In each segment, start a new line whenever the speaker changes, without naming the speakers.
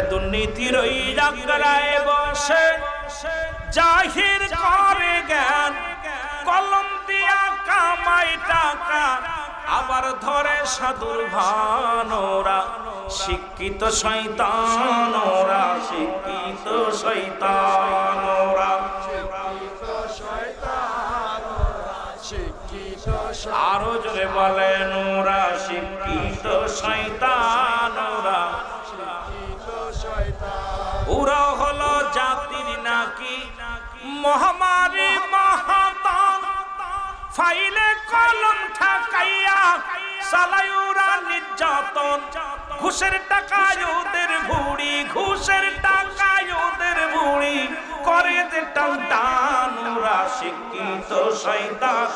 ওরে দুর্নীতির ওই জায়গায় বসে জাহির করে জ্ঞান, কলম দিয়া কামাই টাকা আবার ধরে সাধুর ভান। ওরা শিক্ষিত শয়তান, ওরা শিক্ষিত শয়তান, ওরা আরো জোরে বলেন, ওরা শিক্ষিত শয়তান, ওরা ওরা হলো জাতির নাকি মহামারী মহাতান। ফাইলে কলম ঠাকাইয়া চালায় ওরা নির্যাতন, ঘুষের টাকায় ওদের ভুড়ি, ঘুষের টাকায় ওদের ভুড়ি করে যে টান টান। ওরা শিক্ষিত শয়তান,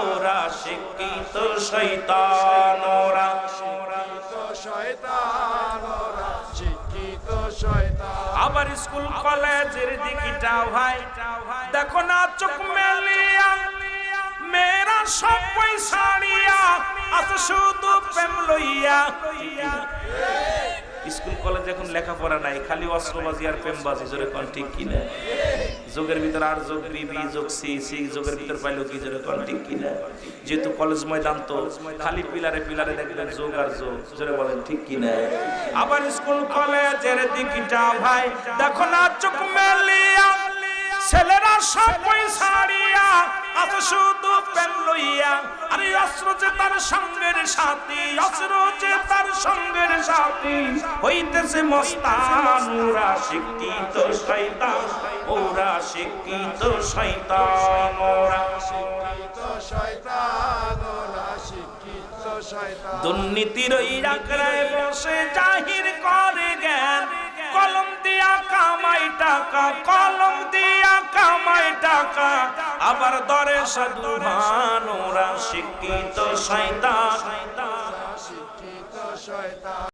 ওরা শিক্ষিত শয়তান, ওরা শিক্ষিত শয়তান, ওরা শিক্ষিত শয়তান। আবার স্কুল কলেজের দিকটা ভাই দেখো না চোখ মেলিয়া, মেয়েরা সব পয়সা নিয়া আছে শুধু প্রেম লইয়া। স্কুল কলেজে এখন লেখাপড়া নাই, খালি অস্ত্রবাজি আর প্রেমবাজি। জোরে কোন ঠিক কিনা? যোগের ভিতর আর যোগ বি, বি যোগ সি, সি যোগের ভিতর পাইলো কি? জোরে কোন ঠিক কিনা? যেহেতু কলেজ ময়দান তো খালি পিলারে পিলারে দেখবেন যোগ আর যোগ। জোরে বলেন ঠিক কিনা? আবার স্কুল কলেজের দিকটা ভাই দেখো না চোখ মেলিয়া, ছেলেরা সব পয়সা নিয়া আছে শুধু প্রেম লইয়া। আরে অস্ত্র যে তার সঙ্গের সাথী, অস্ত্র যে তার সঙ্গের সাথী হইতেছে মস্তান। ওরা শিক্ষিত শয়তান, ওরা শিক্ষিত শয়তান, ওরা শিক্ষিত শয়তান, ওরা শিক্ষিত শয়তান। দুর্নীতির ওই আঁকড়ায় বসে জাহির করে জ্ঞান, কলম দিয়া কামাই টাকা, কলম দিয়া কামাই টাকা আবার দরে সাধু ভান। ওরা শিক্ষিত শয়তান, শিক্ষিত শয়তান।